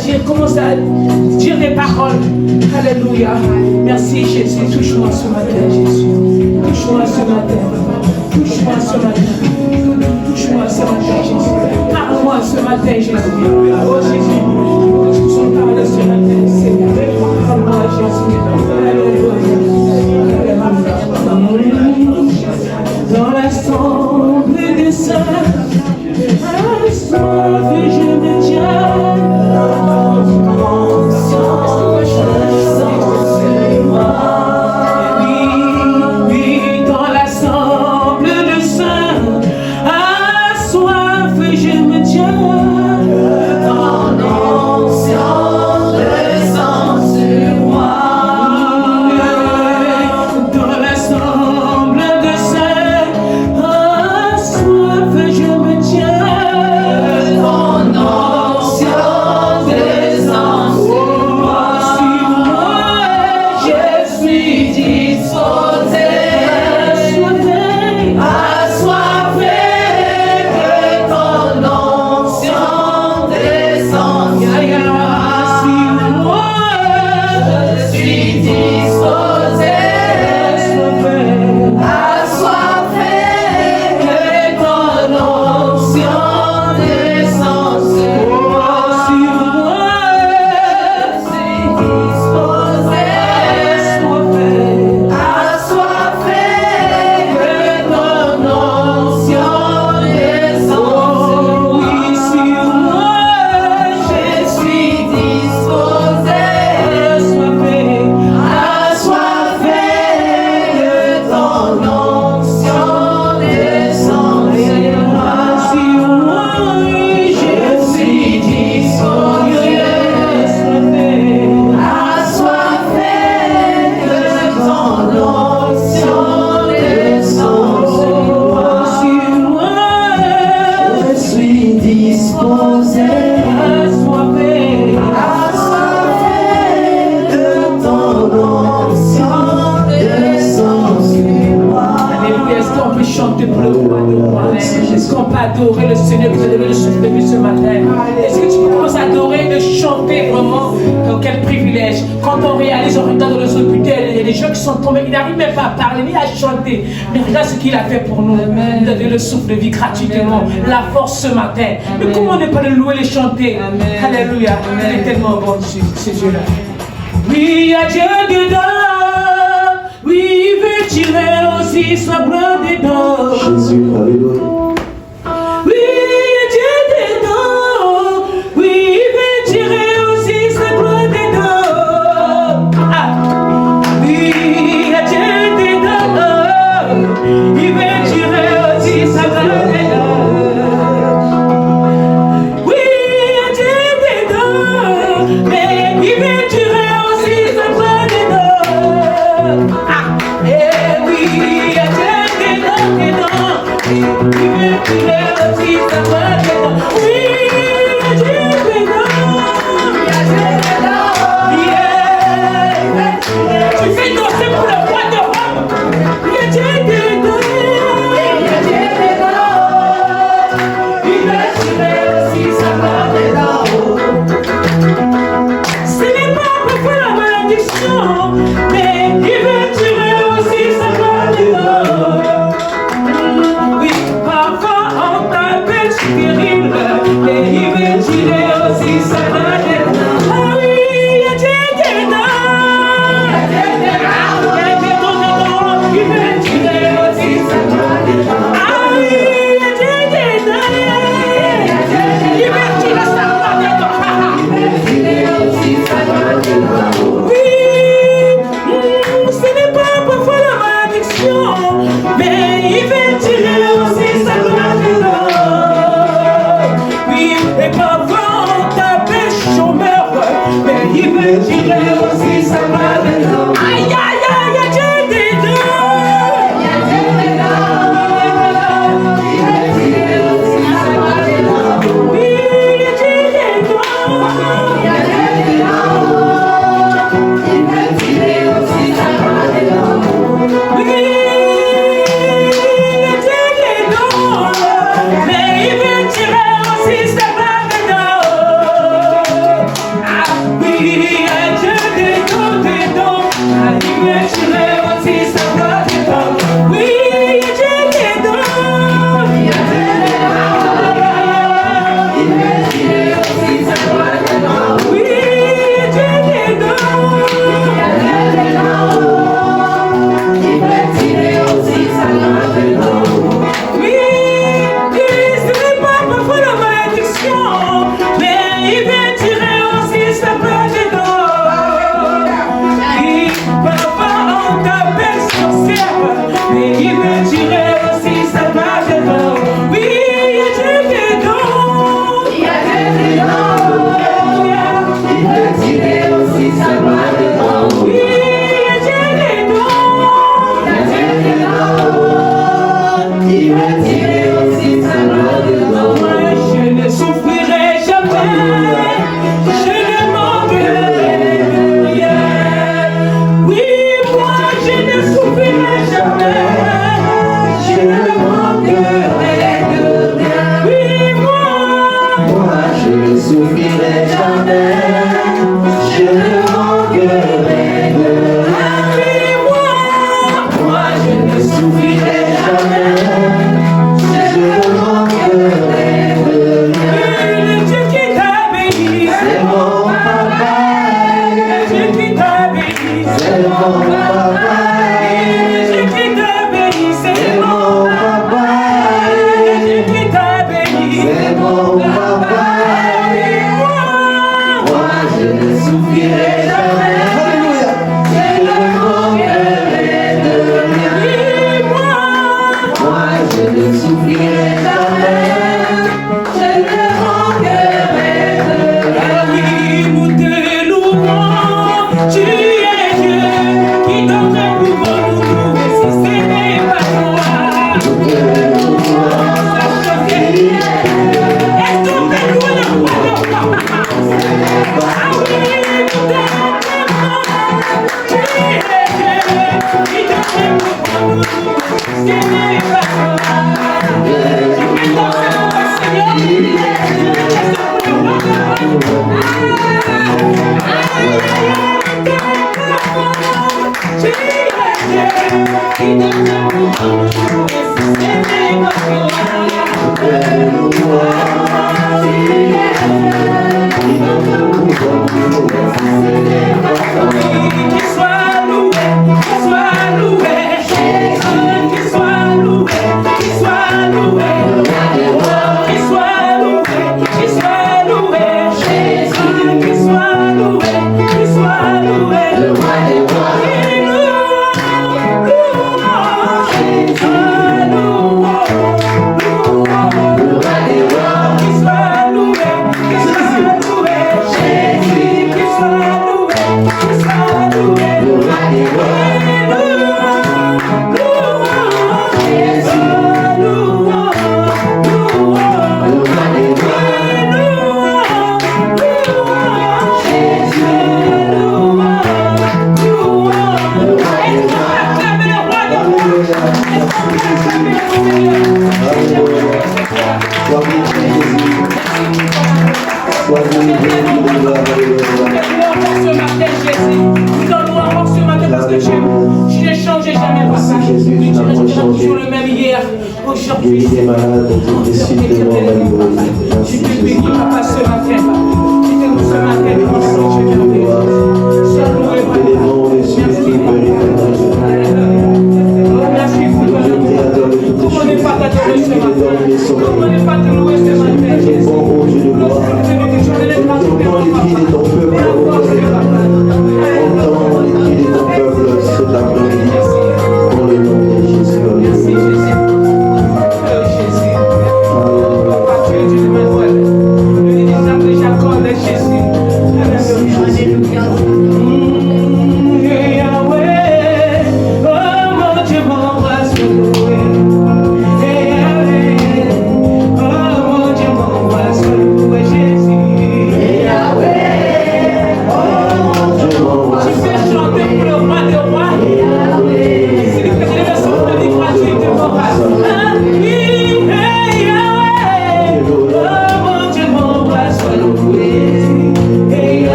dire, commence à dire des paroles. Alléluia. Merci Jésus. Touche-moi ce matin, Jésus. Touche-moi ce matin. Touche-moi ce matin. Touche-moi ce matin, Jésus. Parle-moi ce matin, Jésus. Oh Jésus. Touche son parole ce matin, Seigneur. Parle-moi, Jésus. Dans l'assemblée des saints, à soif et je me tiens. Oui, dans l'assemblée des saints, à soif et je me tiens. Ton onction descend sur moi. Dans l'assemblée des saints, à soif et je me tiens. Ton onction descend sur moi. Je suis disposé, assoiffé, que ton onction descende sur moi. Je suis disposé, assoiffé, que ton onction descende sur moi. Je suis disposé, assoiffé, que ton onction descende sur moi. Je suis disposé, assoiffé, que ton onction descende sur moi. Je suis disposé, assoiffé, que ton onction descende sur moi. Je suis disposé, assoiffé, que ton onction descende sur moi. Alléluia. Est-ce qu'on peut chanter pour le roi de roi? Est-ce qu'on peut adorer le Seigneur qui t'a donné le souffle de vie ce matin? Est-ce que tu peux commencer à adorer, de chanter vraiment? Quel privilège. Quand on réalise, on regarde dans les hôpitaux, il y a des gens qui sont tombés, ils n'arrivent même pas à parler ni à chanter. Mais regarde ce qu'il a fait pour nous. Il a donné le souffle de vie gratuitement, la force ce matin. Mais comment ne pas le louer, le chanter? Alléluia. Il est tellement bon, ce Dieu-là. Oui, il y a Dieu dedans. Oui, il veut tirer aussi sa plein dedans. Jésus, alléluia. Oui, il y a Dieu dedans. Oui, il veut tirer aussi sa plein dedans. Ah. Oui, il y a Dieu dedans. Il veut tirer aussi sa plein dedans. Oui, il y a Dieu dedans. Mais il veut tirer aussi sa plein dedans. Ah. Et oui, il y a Dieu dedans.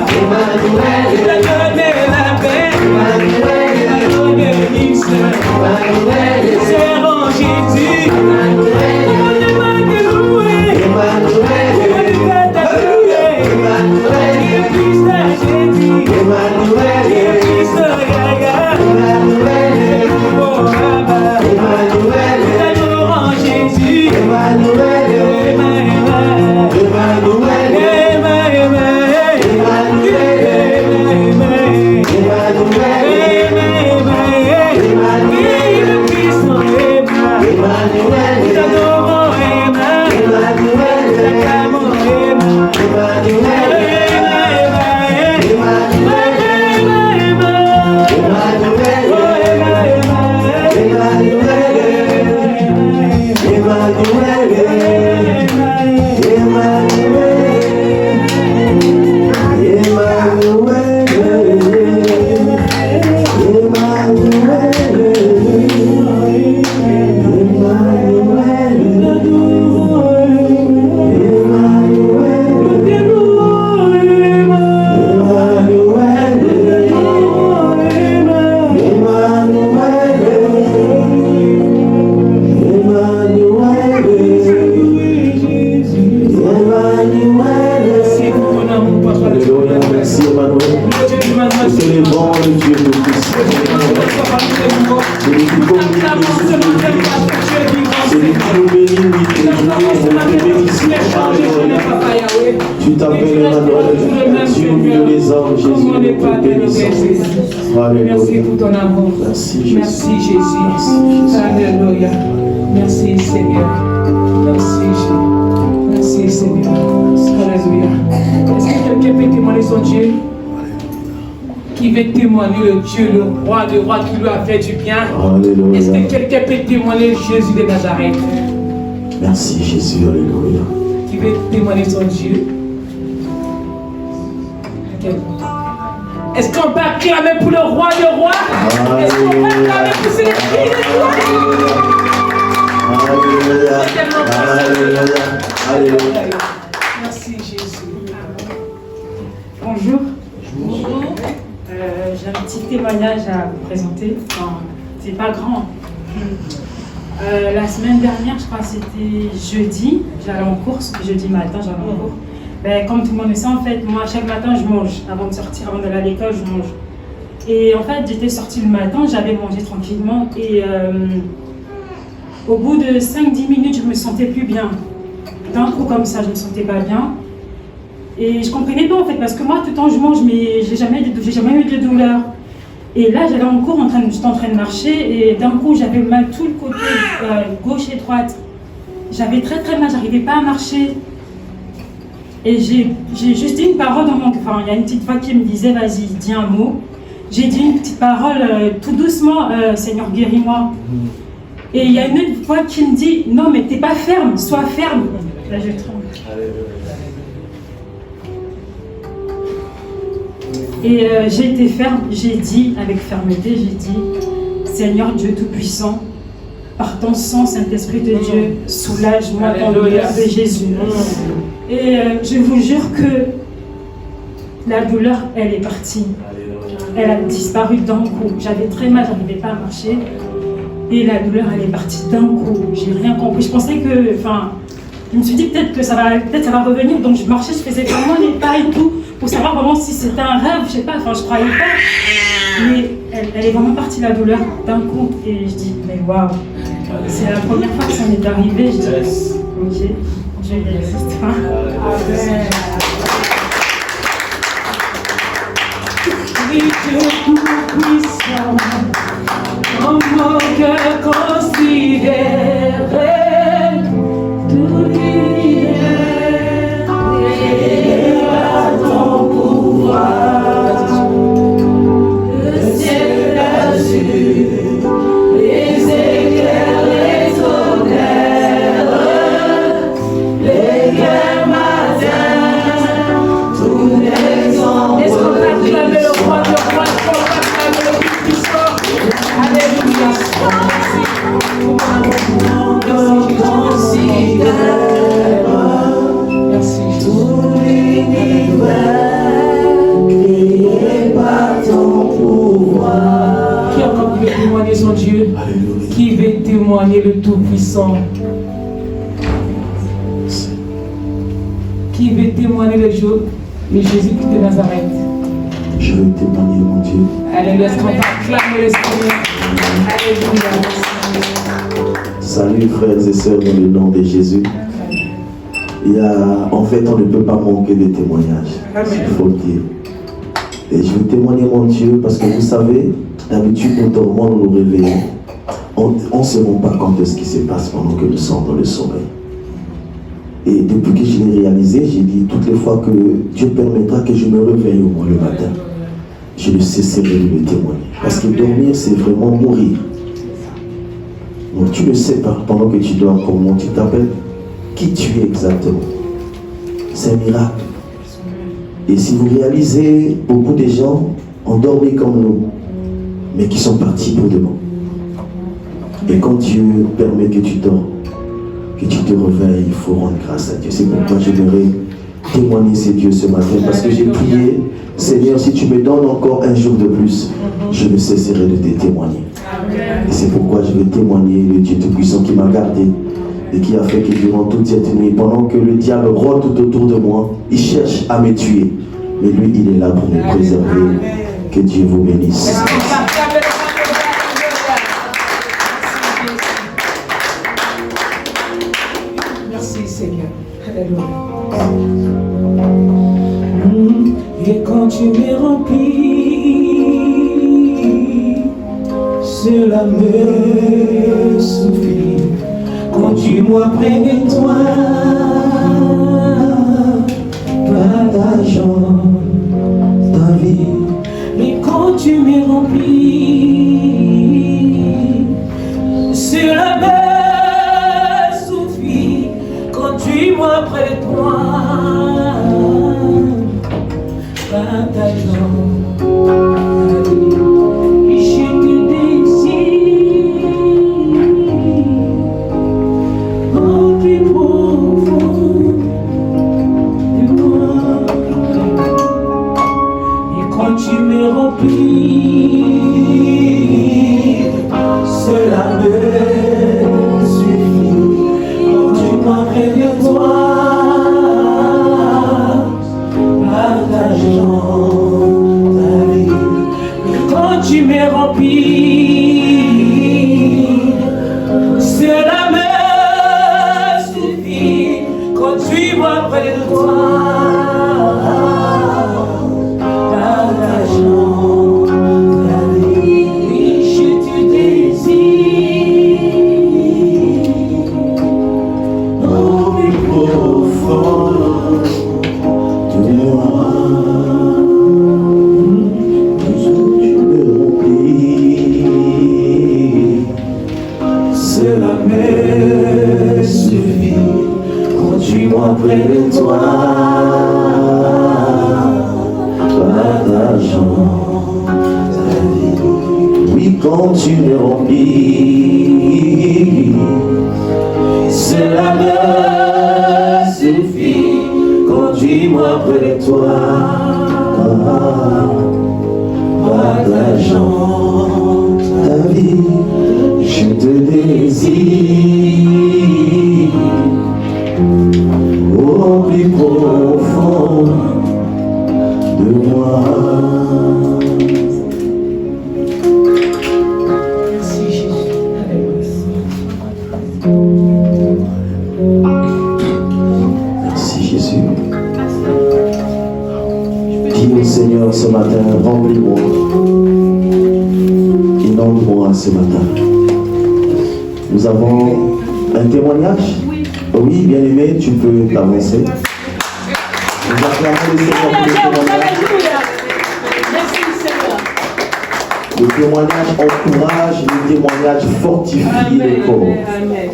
Il t'a donné la paix. Il t'a donné l'Israël. C'est en Jésus. Tu t'appelles Emmanuel, tu oublies les hommes, Jésus, merci pour ton amour. Merci Jésus. Alléluia. Merci Seigneur. Merci Jésus. Merci Seigneur. Alléluia. Est-ce que quelqu'un peut témoigner son Dieu? Qui veut témoigner le Dieu, le roi qui lui a fait du bien? Alléluia. Est-ce que quelqu'un peut témoigner Jésus de Nazareth? Merci Jésus, alléluia. Qui veut témoigner son Dieu? Est-ce qu'on peut acclamer pour le roi de rois? Est-ce qu'on peut acclamer pour ce qui est Alléluia. Merci Jésus. Bonjour. J'ai un petit témoignage à vous présenter. Enfin, c'est pas grand. La semaine dernière, je crois que c'était jeudi, j'allais en course, jeudi matin, j'allais en cours. Ben, comme tout le monde le sait, en fait, moi, chaque matin, je mange. Avant de sortir, avant d'aller à l'école, je mange. Et en fait, j'étais sortie le matin, j'avais mangé tranquillement. Et au bout de 5-10 minutes, je me sentais plus bien. D'un coup, comme ça, je me sentais pas bien. Et je comprenais pas, en fait, parce que moi, tout le temps, je mange, mais j'ai jamais eu de douleur. Et là, j'allais en cours, j'étais en train de marcher, et d'un coup, j'avais mal tout le côté, gauche et droite. J'avais très très mal, j'arrivais pas à marcher. Et j'ai juste dit une parole dans mon cœur. Enfin, il y a une petite voix qui me disait, vas-y, dis un mot. J'ai dit une petite parole tout doucement, Seigneur, guéris-moi. Et il y a une autre voix qui me dit, non, mais t'es pas ferme, sois ferme. Là, je tremble. Et j'ai été ferme, j'ai dit avec fermeté, j'ai dit, Seigneur Dieu Tout-Puissant, par ton sang, Saint-Esprit de Dieu, soulage-moi dans le nom de Jésus. Et je vous jure que la douleur, elle est partie. Elle a disparu d'un coup. J'avais très mal, j'arrivais pas à marcher. Et la douleur, elle est partie d'un coup. J'ai rien compris. Je pensais que, je me suis dit peut-être que ça va revenir. Donc je marchais, je faisais vraiment les pas et tout, pour savoir vraiment si c'était un rêve, je sais pas, je croyais pas. Mais elle est vraiment partie, la douleur, d'un coup. Et je dis, mais waouh, c'est la première fois que ça m'est arrivé. Je dis, ok, Dieu il existe. Oui, Dieu tout-puissant, en mon cœur considéré, tout l'univers et à ton pouvoir, le ciel d'azur, les éclairs, les tonnerres, les guerres matins, tous les hommes. Est-ce qu'on peut acclamer le roi de roi, est-ce qu'on peut acclamer le Tout-Puissant? Alléluia. est le Tout-Puissant. Qui veut témoigner le Jésus-Christ de Nazareth? Je veux témoigner, mon Dieu. Alléluia, est-ce qu'on acclame le Seigneur? Alléluia. Salut frères et sœurs dans le nom de Jésus. En fait, on ne peut pas manquer de témoignages. Il faut le dire. Et je veux témoigner, mon Dieu, parce que vous savez, d'habitude, nous dormons, nous nous réveillons. On ne se rend pas compte de ce qui se passe pendant que nous sommes dans le sommeil. Et depuis que je l'ai réalisé, j'ai dit toutes les fois que Dieu permettra que je me réveille au moins le matin, je ne cesserai de le témoigner. Parce que dormir, c'est vraiment mourir. Donc tu ne sais pas pendant que tu dors comment tu t'appelles, qui tu es exactement. C'est un miracle. Et si vous réalisez, beaucoup de gens ont dormi comme nous, mais qui sont partis pour demain. Et quand Dieu permet que tu dors, que tu te réveilles, il faut rendre grâce à Dieu. C'est pourquoi j'aimerais témoigner ces dieux ce matin, parce que j'ai prié, Seigneur, si tu me donnes encore un jour de plus, je ne cesserai de te témoigner. Et c'est pourquoi je vais témoigner le Dieu Tout-Puissant qui m'a gardé et qui a fait que durant toute cette nuit, pendant que le diable rôde tout autour de moi, il cherche à me tuer. Mais lui, il est là pour me préserver. Que Dieu vous bénisse. Merci Seigneur. Alléluia. Et quand tu m'es rempli, cela me suffit. Conduis-moi près de toi, partageons ta vie. Et quand tu m'es rempli, cela me suffit. Conduis-moi près de toi, partageons ta vie. Je te désire au plus profond de moi. Et quand tu me remplis, cela me suffit. Conduis-moi près de toi, partageons ta vie. Et quand tu me remplis, cela me suffit. Conduis-moi près de toi, partageons ta vie. Et je te désire au plus profond de moi. Cela me suffit. Conduis-moi près de toi, partageons ta vie. Oui, quand tu me remplis, Cela me suffit. Conduis-moi près de toi, partageons ta vie. Je te désire au plus profond de moi. Merci Jésus. Merci Jésus. Dis au Seigneur ce matin, remplis-moi, inonde-moi ce matin. Nous avons un témoignage. Oui, bien-aimé, tu peux t'avancer. Nous acclamons le Seigneur pour le témoignage. Merci Seigneur. Le témoignage encourage, le témoignage fortifie le corps.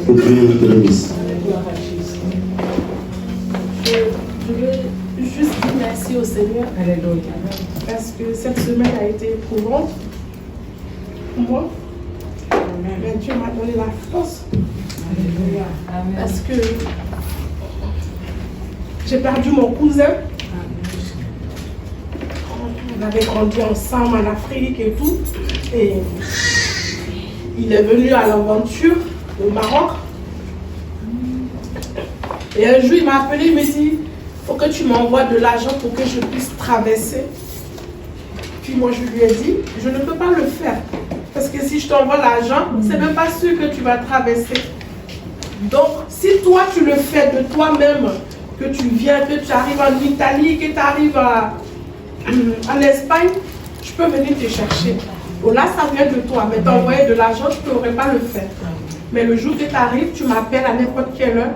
Que Dieu te bénisse. Je veux juste dire merci au Seigneur parce que cette semaine a été éprouvante pour moi. Mais Dieu m'a donné la force parce que j'ai perdu mon cousin. On avait grandi ensemble en Afrique et tout. Et il est venu à l'aventure au Maroc. Et un jour, il m'a appelé, il me dit, il faut que tu m'envoies de l'argent pour que je puisse traverser. Puis moi, je lui ai dit, je ne peux pas le faire. Parce que si je t'envoie l'argent, c'est même pas sûr que tu vas traverser. Donc, si toi, tu le fais de toi-même, que tu viens, que tu arrives en Italie, que tu arrives en Espagne, je peux venir te chercher. Bon, là, ça vient de toi, mais t'envoyer de l'argent, je ne pourrais pas le faire. Mais le jour que tu arrives, tu m'appelles à n'importe quelle heure,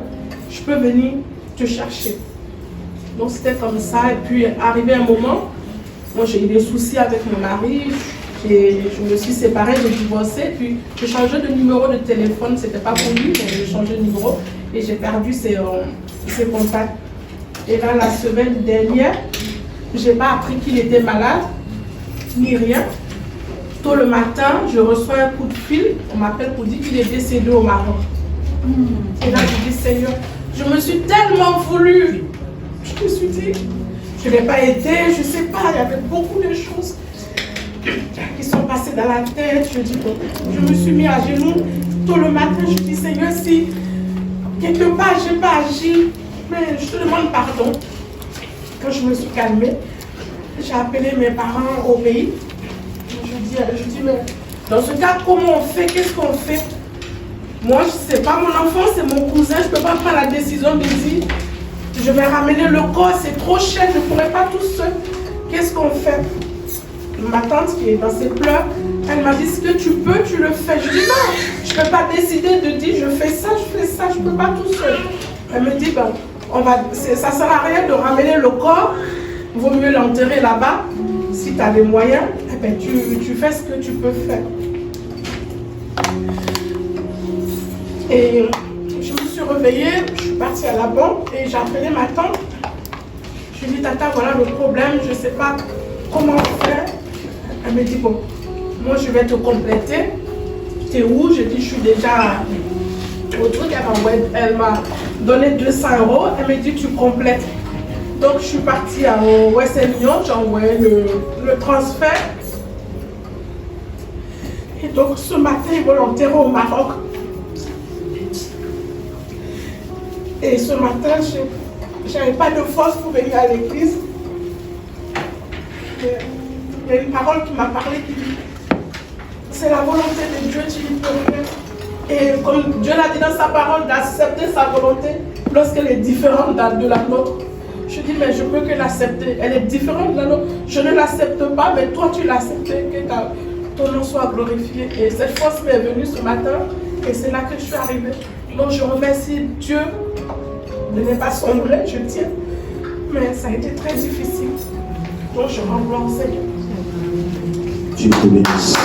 je peux venir te chercher. Donc, c'était comme ça. Et puis, arrivé un moment, moi, j'ai eu des soucis avec mon mari. Je me suis séparée, j'ai divorcé. Puis, j'ai changé de numéro de téléphone. Ce n'était pas pour lui, mais j'ai changé de numéro. Et j'ai perdu ses contacts. Et là, la semaine dernière, je n'ai pas appris qu'il était malade, ni rien. Tôt le matin, je reçois un coup de fil. On m'appelle pour dire qu'il est décédé au Maroc. Et là, je dis, Seigneur, je me suis tellement voulu. Je me suis dit, je ne l'ai pas aidé, je ne sais pas, il y avait beaucoup de choses qui sont passées dans la tête. Je dis, bon, je me suis mis à genoux. Tôt le matin, je dis, Seigneur, si quelque part je n'ai pas agi, mais je te demande pardon. Quand je me suis calmée, j'ai appelé mes parents au pays. Je dis, mais dans ce cas, comment on fait? Qu'est-ce qu'on fait? Moi, ce n'est pas mon enfant, c'est mon cousin. Je ne peux pas prendre la décision de dire, je vais ramener le corps, c'est trop cher, je ne pourrai pas tout seul. Qu'est-ce qu'on fait? Ma tante qui est dans ses pleurs, elle m'a dit, ce que tu peux, tu le fais. Je dis, non, je ne peux pas décider de dire, je fais ça, je ne peux pas tout seul. Elle me dit, ben, ça ne sert à rien de ramener le corps, il vaut mieux l'enterrer là-bas. Si tu as les moyens, eh ben, tu fais ce que tu peux faire. Et je me suis réveillée, je suis partie à la banque et j'ai appelé ma tante. Je lui ai dit, Tata, voilà le problème, je ne sais pas comment faire. Elle me dit, bon, moi je vais te compléter. Tu es où? Je dis, je suis déjà au truc. Elle m'a donné 200 €. Elle me dit, tu complètes. Donc je suis partie au Western Union, j'ai envoyé le transfert. Et donc ce matin, ils vont l'enterrer au Maroc. Et ce matin, je n'avais pas de force pour venir à l'église. Il y a une parole qui m'a parlé qui dit, c'est la volonté de Dieu, tu n'y peux rien. Et comme Dieu l'a dit dans sa parole, d'accepter sa volonté lorsqu'elle est différente de la nôtre. Je dis, mais je peux que l'accepter. Elle est différente de la nôtre. Je ne l'accepte pas, mais toi tu l'acceptes, que ton nom soit glorifié. Et cette force m'est venue ce matin, et c'est là que je suis arrivée. Donc je remercie Dieu de ne pas sombrer, je tiens. Mais ça a été très difficile. Donc je rends gloire au Seigneur. Dieu te bénisse.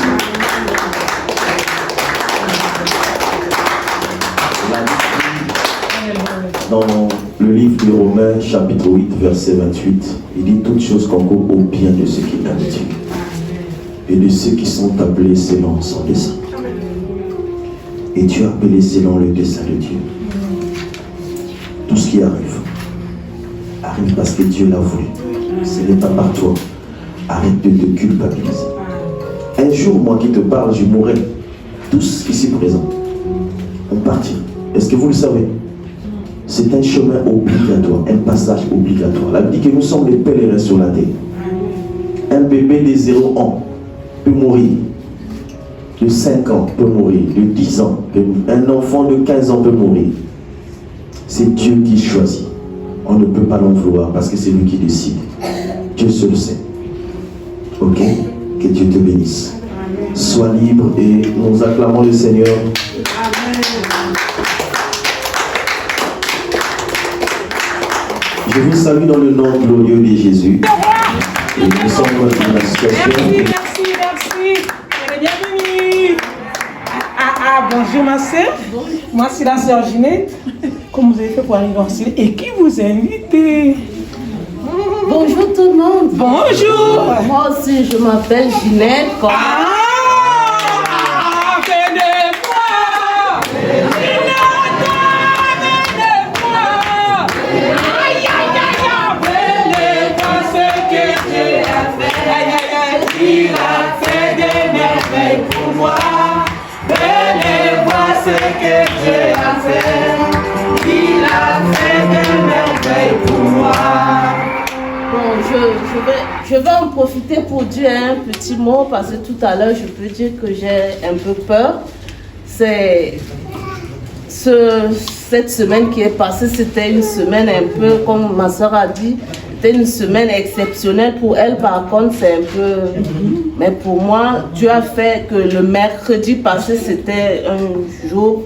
Dans le livre de Romains, chapitre 8, verset 28, il dit, toutes choses concourent au bien de ceux qui aiment Dieu et de ceux qui sont appelés selon son dessein. Et tu as appelé selon le dessein de Dieu. Tout ce qui arrive parce que Dieu l'a voulu. Ce n'est pas par toi. Arrête de te culpabiliser. Un jour, moi qui te parle, je mourrai. Tous ici présents, on partira. Est-ce que vous le savez? C'est un chemin obligatoire, un passage obligatoire. La Bible dit que nous sommes des pèlerins sur la terre. Un bébé de 0 ans peut mourir. De 5 ans peut mourir. De 10 ans peut mourir. Un enfant de 15 ans peut mourir. C'est Dieu qui choisit. On ne peut pas l'en vouloir parce que c'est lui qui décide. Dieu seul sait. Ok? Que Dieu te bénisse. Amen. Sois libre et nous acclamons le Seigneur. Amen. Je vous salue dans le nom glorieux de Jésus. Et nous sommes dans une situation. Merci. Bienvenue. Bonjour ma soeur. Moi c'est la soeur Ginette. Comment vous avez fait pour arriver en Syrie? Et qui vous a invité? Bonjour tout le monde. Bonjour. Moi aussi je m'appelle Ginette. Il a fait des merveilles pour moi. Venez voir ce que des merveilles pour moi. Bon, je vais en profiter pour dire un petit mot parce que tout à l'heure, je peux dire que j'ai un peu peur. Cette semaine qui est passée, c'était une semaine un peu, comme ma soeur a dit, c'était une semaine exceptionnelle. Pour elle, par contre, c'est un peu... Mais pour moi, Dieu a fait que le mercredi passé, c'était un jour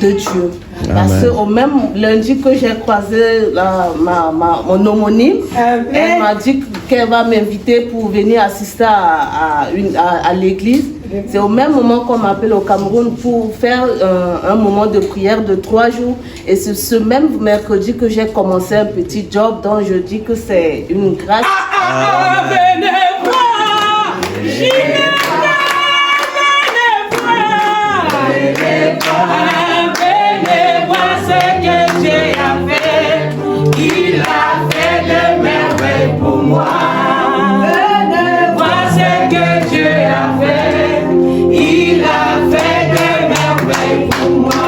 de Dieu. Parce qu'au même lundi que j'ai croisé mon homonyme, elle m'a dit qu'elle va m'inviter pour venir assister à l'église. C'est au même moment qu'on m'appelle au Cameroun pour faire un moment de prière de 3 jours. Et c'est ce même mercredi que j'ai commencé un petit job, donc je dis que c'est une grâce. Venez voir, venez voir ce que Dieu a fait. Il a fait de merveilles pour moi. Venez voir ce que Dieu a fait. Il a fait de merveilles pour moi.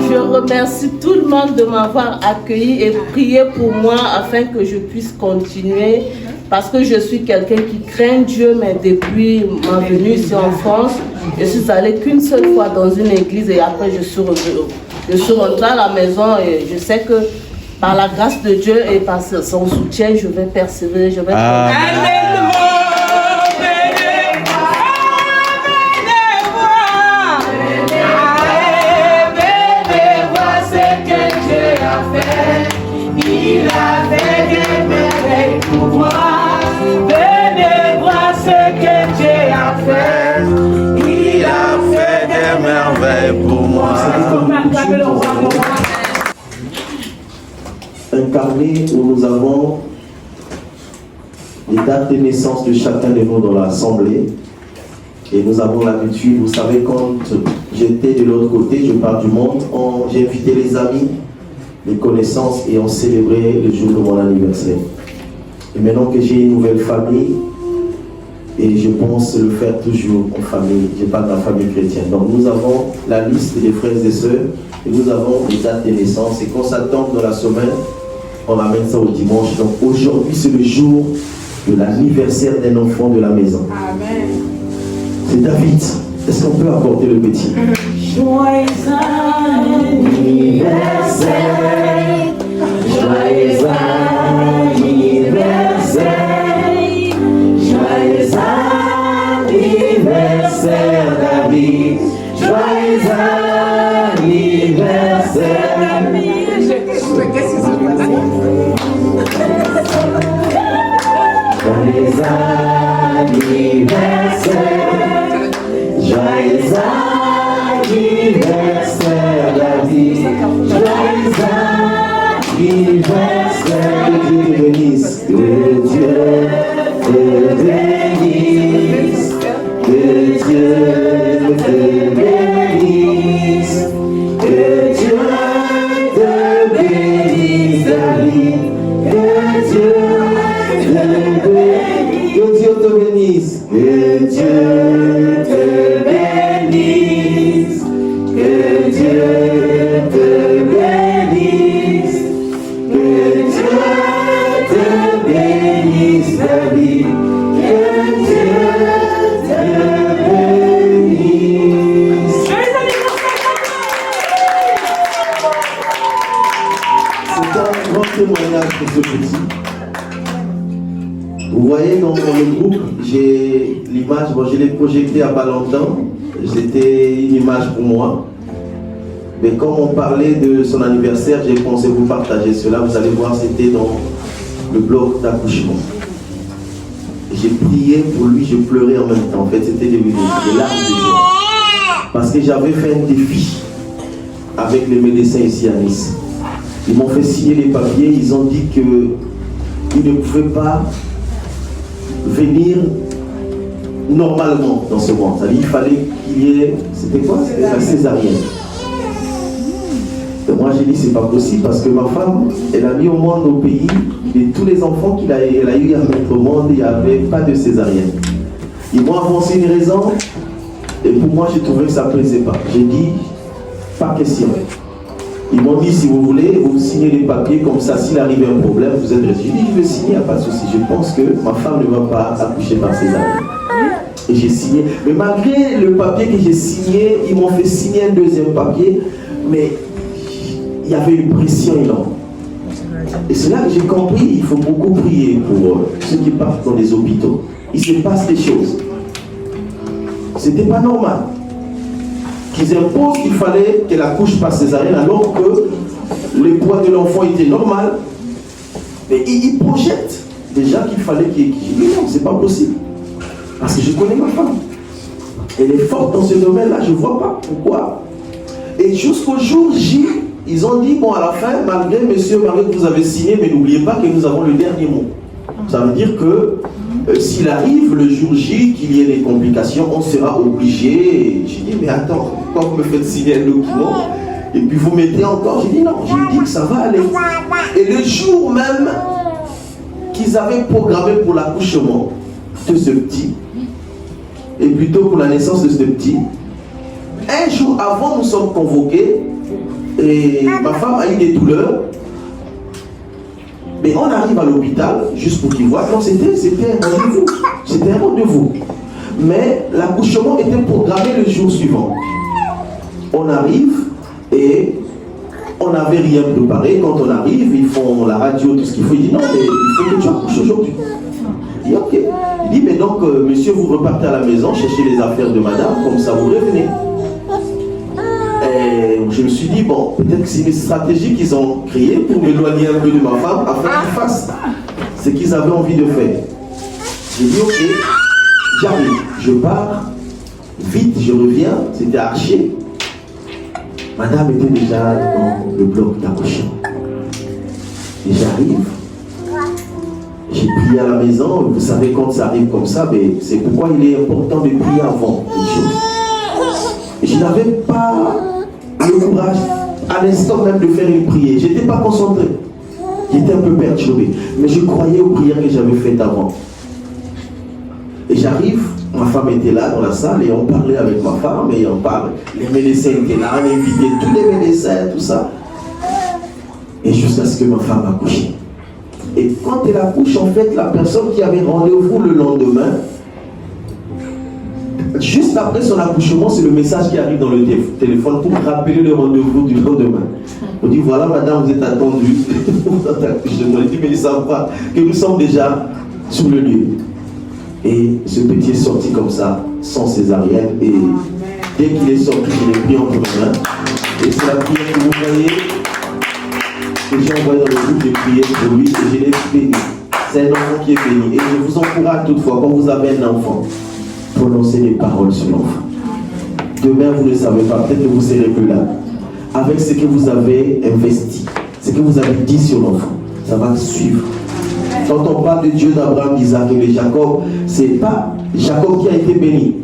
Je remercie tout le monde de m'avoir accueilli et prié pour moi afin que je puisse continuer. Parce que je suis quelqu'un qui craint Dieu, mais depuis ma venue ici en France, je suis allée qu'une seule fois dans une église et après je suis rentrée à la maison et je sais que par la grâce de Dieu et par son soutien, je vais persévérer, je vais continuer. Il a fait des merveilles pour moi. Venez voir ce que Dieu a fait. Il a fait des merveilles pour moi. Un carnet où nous avons les dates de naissance de chacun de nous dans l'assemblée. Et nous avons l'habitude, vous savez, quand j'étais de l'autre côté, je pars du monde, j'ai invité les amis, les connaissances et on célébrait le jour de mon anniversaire. Et maintenant que j'ai une nouvelle famille, et je pense le faire toujours en famille, je parle de la famille chrétienne. Donc nous avons la liste des frères et sœurs, et nous avons les dates de naissance, et quand ça tombe dans la semaine, on amène ça au dimanche. Donc aujourd'hui c'est le jour de l'anniversaire d'un enfant de la maison. Amen. C'est David. Est-ce qu'on peut apporter le petit? Joyeux anniversaire, joyeux anniversaire, joyeux anniversaire David, joyeux anniversaire David. Joyeux anniversaire, joyeux anniversaire David, joyeux anniversaire. Que Dieu te bénisse. Que Dieu te bénisse, que Dieu te bénisse, que Dieu te bénisse David, que Dieu te bénisse, Que Dieu te bénisse. que Dieu te bénisse, que Dieu te bénisse, que Dieu te bénisse David, que Dieu te bénisse. C'est un grand témoignage pour ce petit. Vous voyez dans le groupe, j'ai l'image, bon, je l'ai projectée à pas longtemps, c'était une image pour moi. Mais comme on parlait de son anniversaire, j'ai pensé vous partager cela, vous allez voir, c'était dans le bloc d'accouchement. J'ai prié pour lui, je pleurais en même temps, en fait c'était des larmes de joie. Parce que j'avais fait un défi avec les médecins ici à Nice. Ils m'ont fait signer les papiers, ils ont dit qu'ils ne pouvaient pas venir normalement dans ce monde. C'est-à-dire qu'il fallait qu'il y ait, c'était quoi? C'était la césarienne. Et moi j'ai dit c'est pas possible parce que ma femme, elle a mis au monde au pays de tous les enfants qu'elle a eu à mettre au monde, il n'y avait pas de césarienne. Ils m'ont avancé une raison et pour moi j'ai trouvé que ça ne plaisait pas. J'ai dit Pas question. Ils m'ont dit, si vous voulez, vous signez les papiers, comme ça, s'il arrive un problème, vous êtes resté. J'ai dit, je vais signer, il n'y a pas de souci. Je pense que ma femme ne va pas accoucher par césarienne. Et j'ai signé. Mais malgré le papier que j'ai signé, ils m'ont fait signer un deuxième papier, mais il y avait une pression énorme. Et c'est là que j'ai compris, il faut beaucoup prier pour ceux qui partent dans les hôpitaux. Il se passe des choses. C'était pas normal qu'ils imposent qu'il fallait qu'elle accouche par césarienne alors que le poids de l'enfant était normal. Mais ils projettent déjà qu'il fallait qu'il ait. J'ai dit non, c'est pas possible. Parce que je connais ma femme. Elle est forte dans ce domaine-là, je ne vois pas pourquoi. Et jusqu'au jour J, ils ont dit, bon, à la fin, malgré monsieur, malgré que vous avez signé, mais n'oubliez pas que nous avons le dernier mot. Ça veut dire que s'il arrive le jour J, qu'il y ait des complications, on sera obligé. J'ai dit, mais attends, pourquoi vous me faites signer un document et puis vous mettez encore? J'ai dit non, j'ai dit que ça va aller. Et le jour même qu'ils avaient programmé pour l'accouchement de ce petit, et plutôt pour la naissance de ce petit, un jour avant, nous sommes convoqués et ma femme a eu des douleurs. Mais on arrive à l'hôpital, juste pour qu'ils voient. Non, c'était un rendez-vous. C'était un rendez-vous. Mais l'accouchement était programmé le jour suivant. On arrive et on n'avait rien préparé. Quand on arrive, ils font la radio, tout ce qu'il faut. Il dit non, mais il faut que tu accouches aujourd'hui. Il dit ok. Il dit mais donc, monsieur, vous repartez à la maison, cherchez les affaires de madame, comme ça vous revenez. Et je me suis dit, bon, peut-être que c'est une stratégie qu'ils ont créée pour m'éloigner un peu de ma femme afin qu'ils fassent ce qu'ils avaient envie de faire. J'ai dit, ok, j'arrive, je pars, vite, je reviens, c'était archi. Madame était déjà dans le bloc d'accouchement. Et j'arrive, j'ai prié à la maison, vous savez quand ça arrive comme ça, mais c'est pourquoi il est important de prier avant une chose. Et je n'avais pas le courage à l'instant même de faire une prière. Je n'étais pas concentré. J'étais un peu perturbé. Mais je croyais aux prières que j'avais faites avant. Et j'arrive, ma femme était là dans la salle et on parlait avec ma femme et on parle. Les médecins étaient là, on invitait tous les médecins, tout ça. Et jusqu'à ce que ma femme accouche. Et quand elle accouche, en fait, la personne qui avait rendez-vous le lendemain, juste après son accouchement, c'est le message qui arrive dans le téléphone pour rappeler le rendez-vous du lendemain. On dit voilà madame, vous êtes attendue. Je dis mais ils ne savent pas que nous sommes déjà sur le lieu. Et ce petit est sorti comme ça, sans césarienne. Et dès qu'il est sorti, je l'ai pris entre mes mains. Et c'est la prière que vous voyez, que j'ai envoyé dans le groupe de prière pour lui, et je l'ai béni. C'est un enfant qui est béni. Et je vous encourage toutefois, quand vous avez un enfant, prononcez les paroles sur l'enfant. Demain, vous ne savez pas, peut-être que vous ne serez plus là. Avec ce que vous avez investi, ce que vous avez dit sur l'enfant, ça va suivre. Quand on parle de Dieu d'Abraham, d'Isaac et de Jacob, c'est pas Jacob qui a été béni.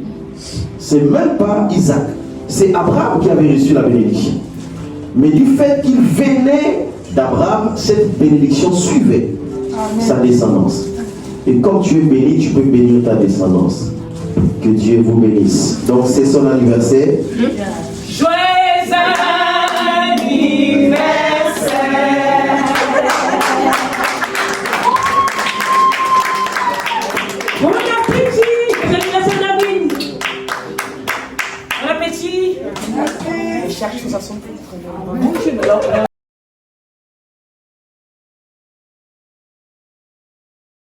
C'est même pas Isaac. C'est Abraham qui avait reçu la bénédiction. Mais du fait qu'il venait d'Abraham, cette bénédiction suivait sa descendance. Et quand tu es béni, tu peux bénir ta descendance. Que Dieu vous bénisse. Donc c'est son anniversaire. Joyeux anniversaire. Bon appétit. Joyeux anniversaire David. Bon appétit. Chaque chose à son tour.